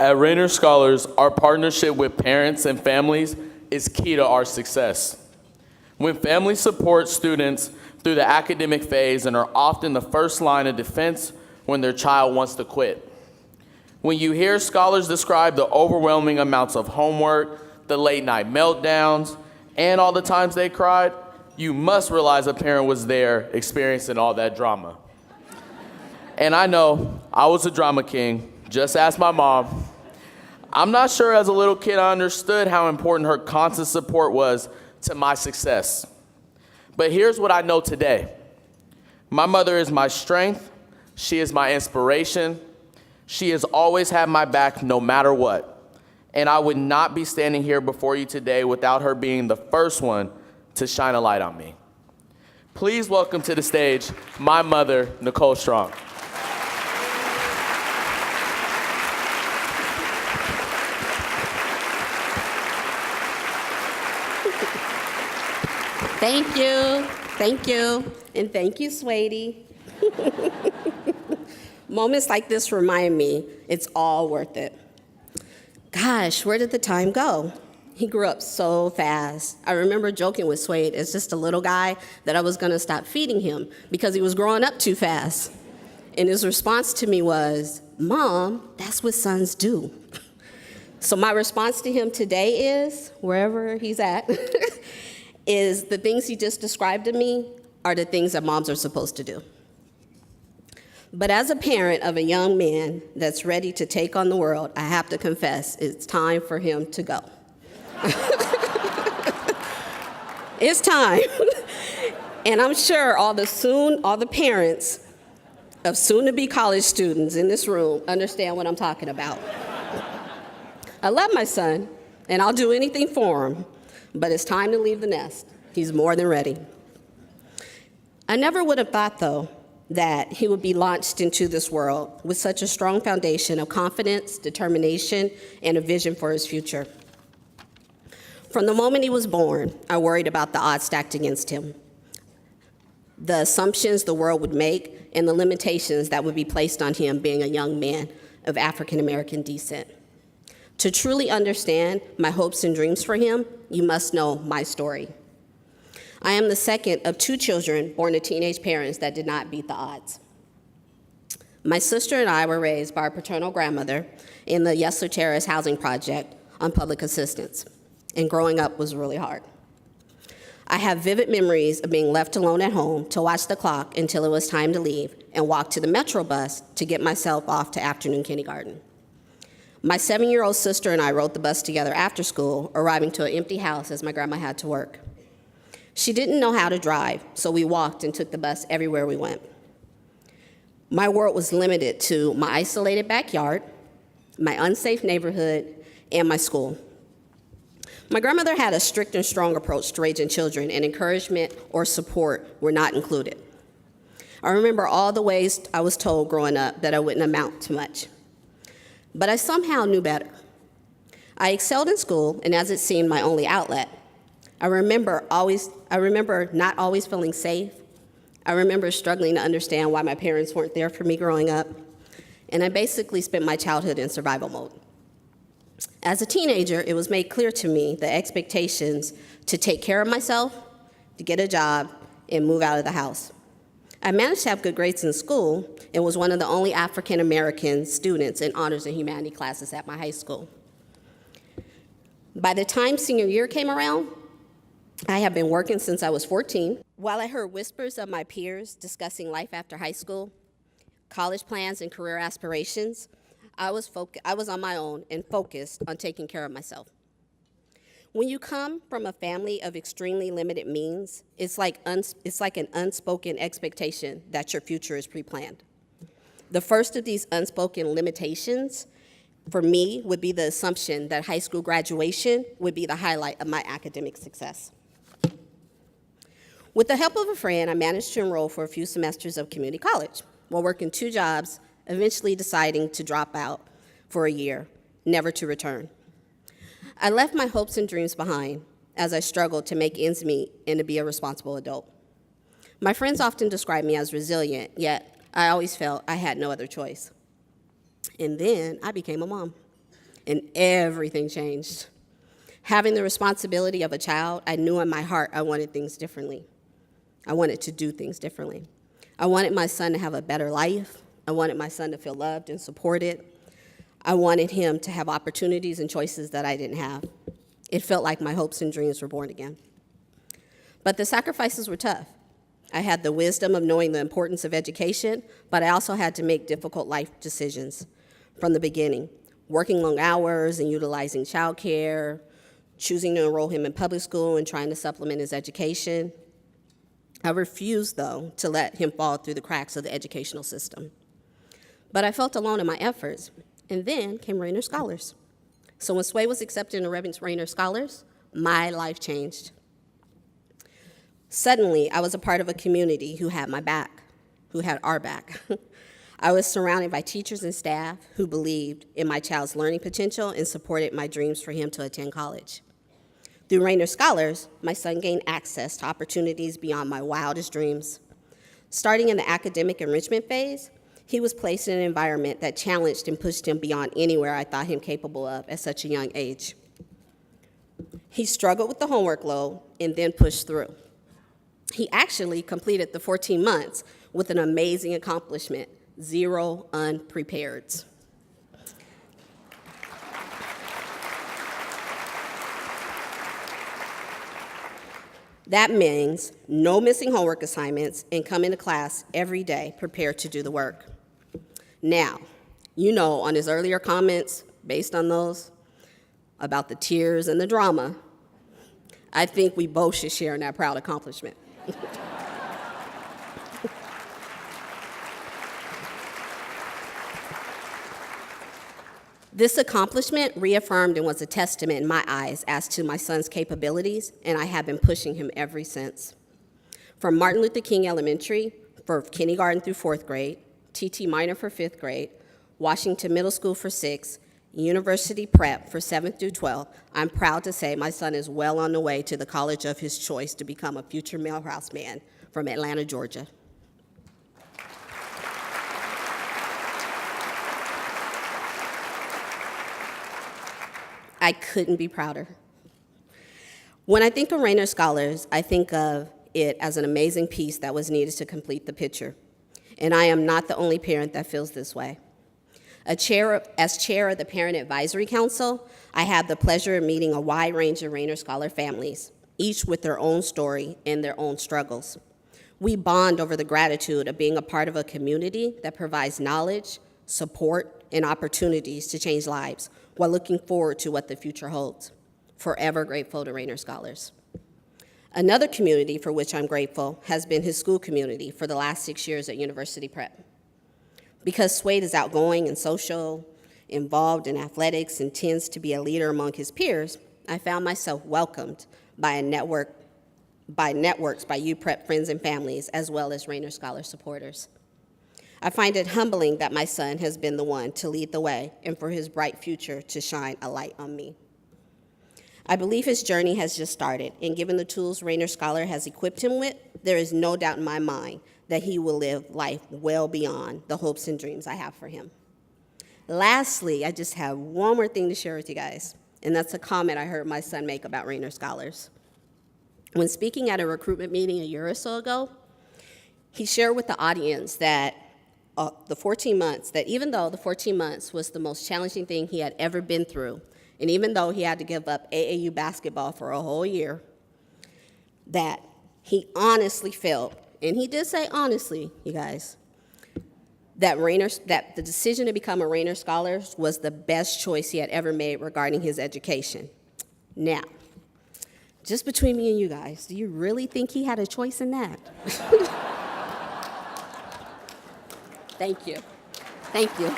At Rainer Scholars, our partnership with parents and families is key to our success. When families support students through the academic phase and are often the first line of defense when their child wants to quit. When you hear scholars describe the overwhelming amounts of homework, the late night meltdowns, and all the times they cried, you must realize a parent was there experiencing all that drama. And I know, I was a drama king, just ask my mom. I'm not sure as a little kid I understood how important her constant support was to my success. But here's what I know today. My mother is my strength, she is my inspiration, she has always had my back no matter what. And I would not be standing here before you today without her being the first one to shine a light on me. Please welcome to the stage my mother, Nicolle Strong. Thank you, and thank you, Sweetie. Moments like this remind me it's all worth it. Gosh, where did the time go? He grew up so fast. I remember joking with Swade as just a little guy that I was gonna stop feeding him because he was growing up too fast. And his response to me was, "Mom, that's what sons do." So my response to him today is, wherever he's at, is the things he just described to me are the things that moms are supposed to do. But as a parent of a young man that's ready to take on the world, I have to confess, it's time for him to go. It's time. And I'm sure all the parents of soon-to-be college students in this room understand what I'm talking about. I love my son, and I'll do anything for him, but it's time to leave the nest. He's more than ready. I never would have thought, though, that he would be launched into this world with such a strong foundation of confidence, determination, and a vision for his future. From the moment he was born, I worried about the odds stacked against him, the assumptions the world would make, and the limitations that would be placed on him being a young man of African American descent. To truly understand my hopes and dreams for him, you must know my story. I am the second of two children born to teenage parents that did not beat the odds. My sister and I were raised by our paternal grandmother in the Yesler Terrace housing project on public assistance, and growing up was really hard. I have vivid memories of being left alone at home to watch the clock until it was time to leave and walk to the Metro bus to get myself off to afternoon kindergarten. My 7-year-old sister and I rode the bus together after school, arriving to an empty house as my grandma had to work. She didn't know how to drive, so we walked and took the bus everywhere we went. My world was limited to my isolated backyard, my unsafe neighborhood, and my school. My grandmother had a strict and strong approach to raising children, and encouragement or support were not included. I remember all the ways I was told growing up that I wouldn't amount to much. But I somehow knew better. I excelled in school, and as it seemed my only outlet, I remember not always feeling safe. I remember struggling to understand why my parents weren't there for me growing up, and I basically spent my childhood in survival mode. As a teenager, it was made clear to me the expectations to take care of myself, to get a job, and move out of the house. I managed to have good grades in school and was one of the only African American students in honors and humanity classes at my high school. By the time senior year came around, I had been working since I was 14. While I heard whispers of my peers discussing life after high school, college plans, and career aspirations, I was on my own and focused on taking care of myself. When you come from a family of extremely limited means, it's like an unspoken expectation that your future is pre-planned. The first of these unspoken limitations for me would be the assumption that high school graduation would be the highlight of my academic success. With the help of a friend, I managed to enroll for a few semesters of community college while working 2 jobs, eventually deciding to drop out for a year, never to return. I left my hopes and dreams behind as I struggled to make ends meet and to be a responsible adult. My friends often describe me as resilient, yet I always felt I had no other choice. And then I became a mom. and everything changed. Having the responsibility of a child, I knew in my heart I wanted things differently. I wanted to do things differently. I wanted my son to have a better life. I wanted my son to feel loved and supported. I wanted him to have opportunities and choices that I didn't have. It felt like my hopes and dreams were born again. But the sacrifices were tough. I had the wisdom of knowing the importance of education, but I also had to make difficult life decisions from the beginning, working long hours and utilizing childcare, choosing to enroll him in public school and trying to supplement his education. I refused, though, to let him fall through the cracks of the educational system. But I felt alone in my efforts, and then came Rainer Scholars. So when Sway was accepted in Rainer Scholars, my life changed. Suddenly, I was a part of a community who had my back, who had our back. I was surrounded by teachers and staff who believed in my child's learning potential and supported my dreams for him to attend college. Through Rainer Scholars, my son gained access to opportunities beyond my wildest dreams. Starting in the academic enrichment phase, he was placed in an environment that challenged and pushed him beyond anywhere I thought him capable of at such a young age. He struggled with the homework load and then pushed through. He actually completed the 14 months with an amazing accomplishment, 0 unprepareds. That means no missing homework assignments and coming to class every day prepared to do the work. Now, on his earlier comments, based on those, about the tears and the drama, I think we both should share in that proud accomplishment. This accomplishment reaffirmed and was a testament in my eyes as to my son's capabilities, and I have been pushing him ever since. From Martin Luther King Elementary for kindergarten through 4th grade, TT Minor for 5th grade, Washington Middle School for 6th, University Prep for 7th through 12th, I'm proud to say my son is well on the way to the college of his choice to become a future Millhouse man from Atlanta, Georgia. I couldn't be prouder. When I think of Rainer Scholars, I think of it as an amazing piece that was needed to complete the picture. And I am not the only parent that feels this way. As chair of the Parent Advisory Council, I have the pleasure of meeting a wide range of Rainer Scholar families, each with their own story and their own struggles. We bond over the gratitude of being a part of a community that provides knowledge, support, and opportunities to change lives while looking forward to what the future holds. Forever grateful to Rainer Scholars. Another community for which I'm grateful has been his school community for the last 6 years at University Prep. Because Swade is outgoing and social, involved in athletics, and tends to be a leader among his peers, I found myself welcomed by networks by UPrep friends and families, as well as Rainer Scholar supporters. I find it humbling that my son has been the one to lead the way and for his bright future to shine a light on me. I believe his journey has just started, and given the tools Rainer Scholar has equipped him with, there is no doubt in my mind that he will live life well beyond the hopes and dreams I have for him. Lastly, I just have one more thing to share with you guys, and that's a comment I heard my son make about Rainer Scholars. When speaking at a recruitment meeting a year or so ago, he shared with the audience that even though the 14 months was the most challenging thing he had ever been through, and even though he had to give up AAU basketball for a whole year, that he honestly felt, and he did say honestly, you guys, that the decision to become a Rainer Scholar was the best choice he had ever made regarding his education. Now, just between me and you guys, do you really think he had a choice in that? Thank you. Thank you.